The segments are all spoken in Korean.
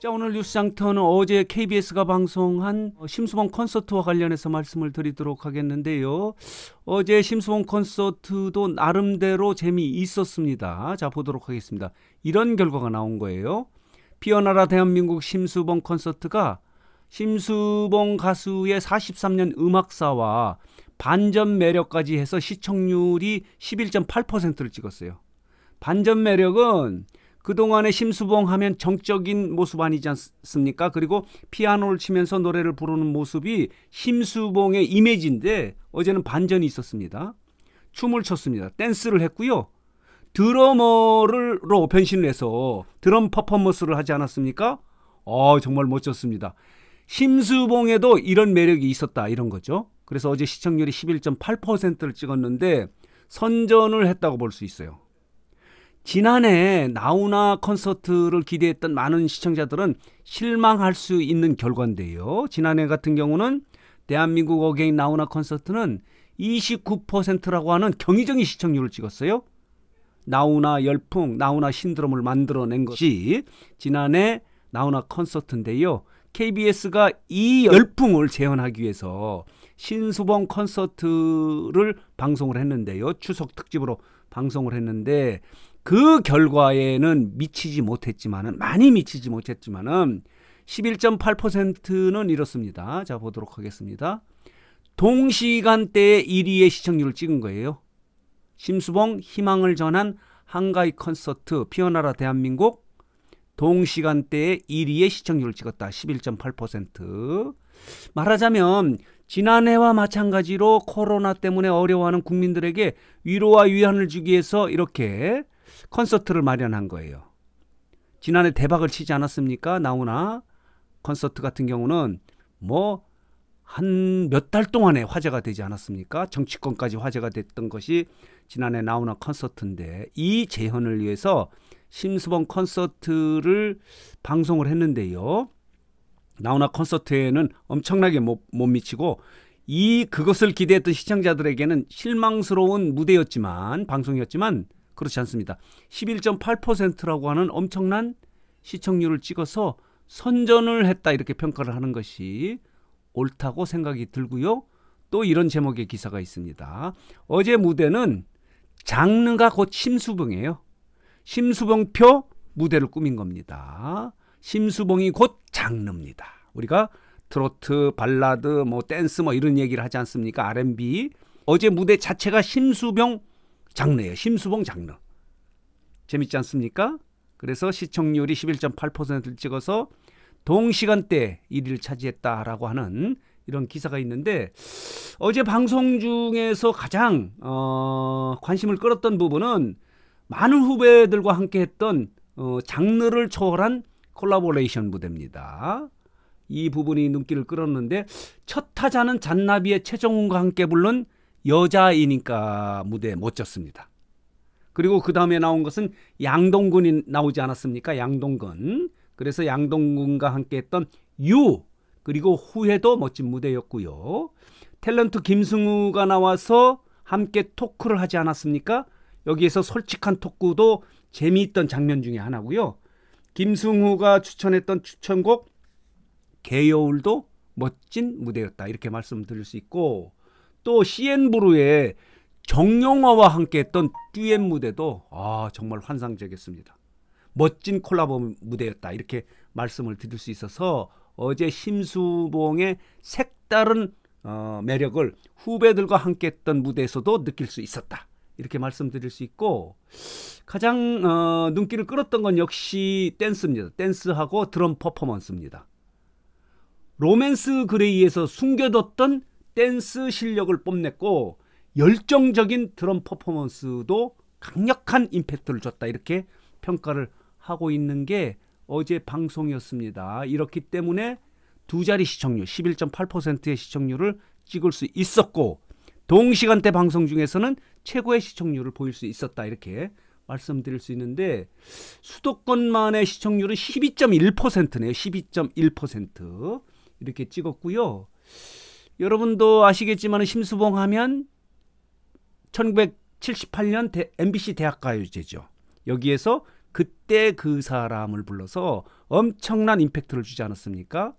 자, 오늘 뉴스장터는 어제 KBS가 방송한 심수봉 콘서트와 관련해서 말씀을 드리도록 하겠는데요. 어제 심수봉 콘서트도 나름대로 재미있었습니다. 자, 보도록 하겠습니다. 이런 결과가 나온 거예요. 피어나라 대한민국 심수봉 콘서트가 심수봉 가수의 43년 음악사와 반전 매력까지 해서 시청률이 11.8%를 찍었어요. 반전 매력은 그동안의 심수봉 하면 정적인 모습 아니지 않습니까? 그리고 피아노를 치면서 노래를 부르는 모습이 심수봉의 이미지인데 어제는 반전이 있었습니다. 춤을 췄습니다. 댄스를 했고요. 드러머로 변신을 해서 드럼 퍼포먼스를 하지 않았습니까? 정말 멋졌습니다. 심수봉에도 이런 매력이 있었다, 이런 거죠. 그래서 어제 시청률이 11.8%를 찍었는데 선전을 했다고 볼 수 있어요. 지난해 나훈아 콘서트를 기대했던 많은 시청자들은 실망할 수 있는 결과인데요. 지난해 같은 경우는 대한민국 어게인 나훈아 콘서트는 29%라고 하는 경이적인 시청률을 찍었어요. 나훈아 열풍, 나훈아 신드롬을 만들어낸 것이 지난해 나훈아 콘서트인데요. KBS가 이 열풍을 재현하기 위해서 심수봉 콘서트를 방송을 했는데요. 추석 특집으로 방송을 했는데 그 결과에는 많이 미치지 못했지만은 11.8%는 이렇습니다. 자, 보도록 하겠습니다. 동시간대에 1위의 시청률을 찍은 거예요. 심수봉 희망을 전한 한가위 콘서트 피어나라 대한민국 동시간대에 1위의 시청률을 찍었다. 11.8%. 말하자면 지난해와 마찬가지로 코로나 때문에 어려워하는 국민들에게 위로와 위안을 주기 위해서 이렇게 콘서트를 마련한 거예요. 지난해 대박을 치지 않았습니까? 나훈아 콘서트 같은 경우는 한 몇 달 동안에 화제가 되지 않았습니까? 정치권까지 화제가 됐던 것이 지난해 나훈아 콘서트인데 이 재현을 위해서 심수봉 콘서트를 방송을 했는데요. 나훈아 콘서트에는 엄청나게 못 미치고 그것을 기대했던 시청자들에게는 실망스러운 무대였지만 방송이었지만 그렇지 않습니다. 11.8%라고 하는 엄청난 시청률을 찍어서 선전을 했다, 이렇게 평가를 하는 것이 옳다고 생각이 들고요. 또 이런 제목의 기사가 있습니다. 어제 무대는 장르가 곧 심수봉이에요. 심수봉표 무대를 꾸민 겁니다. 심수봉이 곧 장르입니다. 우리가 트로트, 발라드, 댄스 이런 얘기를 하지 않습니까? R&B. 어제 무대 자체가 심수봉 장르예요. 심수봉 장르. 재밌지 않습니까? 그래서 시청률이 11.8%를 찍어서 동시간대 1위를 차지했다라고 하는 이런 기사가 있는데 어제 방송 중에서 가장 관심을 끌었던 부분은 많은 후배들과 함께 했던 장르를 초월한 콜라보레이션 무대입니다. 이 부분이 눈길을 끌었는데 첫 타자는 잔나비의 최정훈과 함께 부른 여자이니까 무대 멋졌습니다. 그리고 그 다음에 나온 것은 양동근이 나오지 않았습니까? 양동근. 그래서 양동근과 함께 했던 그리고 후회도 멋진 무대였고요. 탤런트 김승우가 나와서 함께 토크를 하지 않았습니까? 여기에서 솔직한 토크도 재미있던 장면 중에 하나고요. 김승우가 추천했던 추천곡 개여울도 멋진 무대였다, 이렇게 말씀드릴 수 있고, 또 CN블루의 정용화와 함께 했던 듀엣 무대도 정말 환상적이었습니다. 멋진 콜라보 무대였다, 이렇게 말씀을 드릴 수 있어서 어제 심수봉의 색다른 매력을 후배들과 함께 했던 무대에서도 느낄 수 있었다, 이렇게 말씀드릴 수 있고, 가장 눈길을 끌었던 건 역시 댄스입니다. 댄스하고 드럼 퍼포먼스입니다. 로맨스 그레이에서 숨겨뒀던 댄스 실력을 뽐냈고 열정적인 드럼 퍼포먼스도 강력한 임팩트를 줬다, 이렇게 평가를 하고 있는 게 어제 방송이었습니다. 이렇기 때문에 두 자리 시청률 11.8%의 시청률을 찍을 수 있었고 동시간대 방송 중에서는 최고의 시청률을 보일 수 있었다, 이렇게 말씀드릴 수 있는데 수도권만의 시청률은 12.1%네요. 12.1% 이렇게 찍었고요. 여러분도 아시겠지만 심수봉 하면 1978년 MBC 대학가요제죠. 여기에서 그때 그 사람을 불러서 엄청난 임팩트를 주지 않았습니까?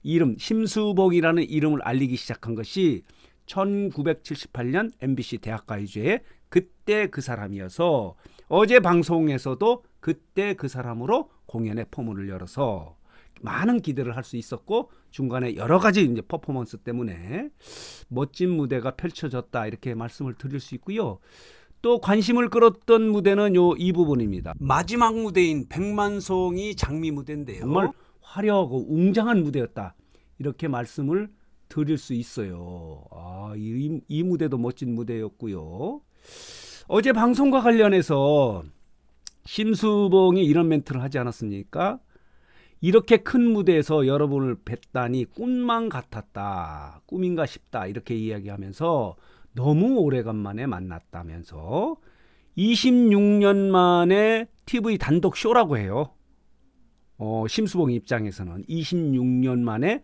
이름 심수봉이라는 이름을 알리기 시작한 것이 1978년 MBC 대학가요제에 그때 그 사람이어서 어제 방송에서도 그때 그 사람으로 공연의 포문을 열어서 많은 기대를 할 수 있었고 중간에 여러 가지 이제 퍼포먼스 때문에 멋진 무대가 펼쳐졌다 이렇게 말씀을 드릴 수 있고요. 또 관심을 끌었던 무대는 이 부분입니다. 마지막 무대인 백만송이 장미 무대인데요. 정말 화려하고 웅장한 무대였다 이렇게 말씀을 드릴 수 있어요. 이 무대도 멋진 무대였고요. 어제 방송과 관련해서 심수봉이 이런 멘트를 하지 않았습니까? 이렇게 큰 무대에서 여러분을 뵀다니 꿈만 같았다. 꿈인가 싶다. 이렇게 이야기하면서 너무 오래간만에 만났다면서 26년 만에 TV 단독 쇼라고 해요. 심수봉 입장에서는 26년 만에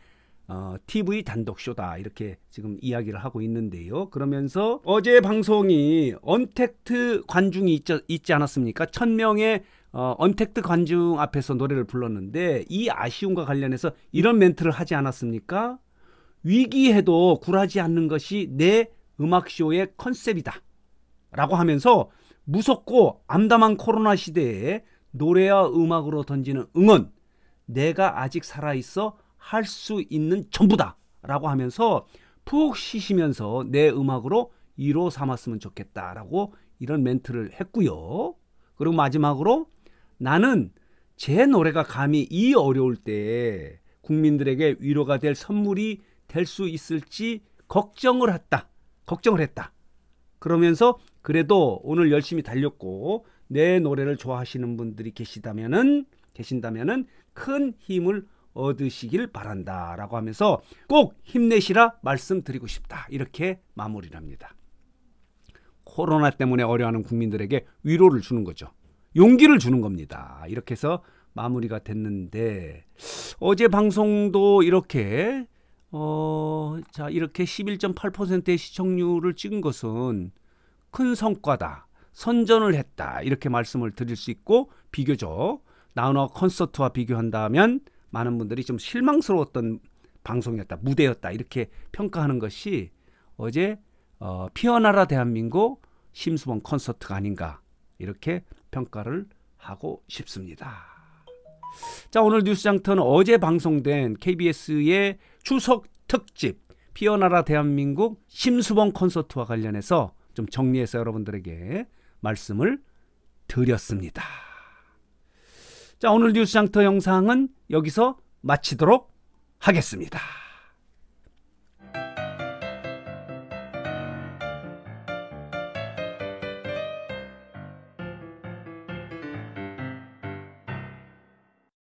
TV 단독 쇼다 이렇게 지금 이야기를 하고 있는데요. 그러면서 어제 방송이 언택트 관중이 있지 않았습니까? 1000명의 언택트 관중 앞에서 노래를 불렀는데 이 아쉬움과 관련해서 이런 멘트를 하지 않았습니까? 위기해도 굴하지 않는 것이 내 음악쇼의 컨셉이다 라고 하면서 무섭고 암담한 코로나 시대에 노래와 음악으로 던지는 응원, 내가 아직 살아있어 할 수 있는 전부다 라고 하면서 푹 쉬시면서 내 음악으로 위로 삼았으면 좋겠다라고 이런 멘트를 했고요. 그리고 마지막으로 나는 제 노래가 감히 이 어려울 때 국민들에게 위로가 될 선물이 될 수 있을지 걱정을 했다. 그러면서 그래도 오늘 열심히 달렸고 내 노래를 좋아하시는 분들이 계신다면은 큰 힘을 얻으시길 바란다 라고 하면서 꼭 힘내시라 말씀드리고 싶다 이렇게 마무리를 합니다. 코로나 때문에 어려워하는 국민들에게 위로를 주는 거죠. 용기를 주는 겁니다. 이렇게 해서 마무리가 됐는데 어제 방송도 이렇게 이렇게 11.8%의 시청률을 찍은 것은 큰 성과다. 선전을 했다. 이렇게 말씀을 드릴 수 있고 비교적 나훈아 콘서트와 비교한다면 많은 분들이 좀 실망스러웠던 방송이었다. 무대였다. 이렇게 평가하는 것이 어제 피어나라 대한민국 심수봉 콘서트가 아닌가 이렇게 평가를 하고 싶습니다. 자, 오늘 뉴스장터는 어제 방송된 KBS의 추석 특집 피어나라 대한민국 심수봉 콘서트와 관련해서 좀 정리해서 여러분들에게 말씀을 드렸습니다. 자, 오늘 뉴스장터 영상은 여기서 마치도록 하겠습니다.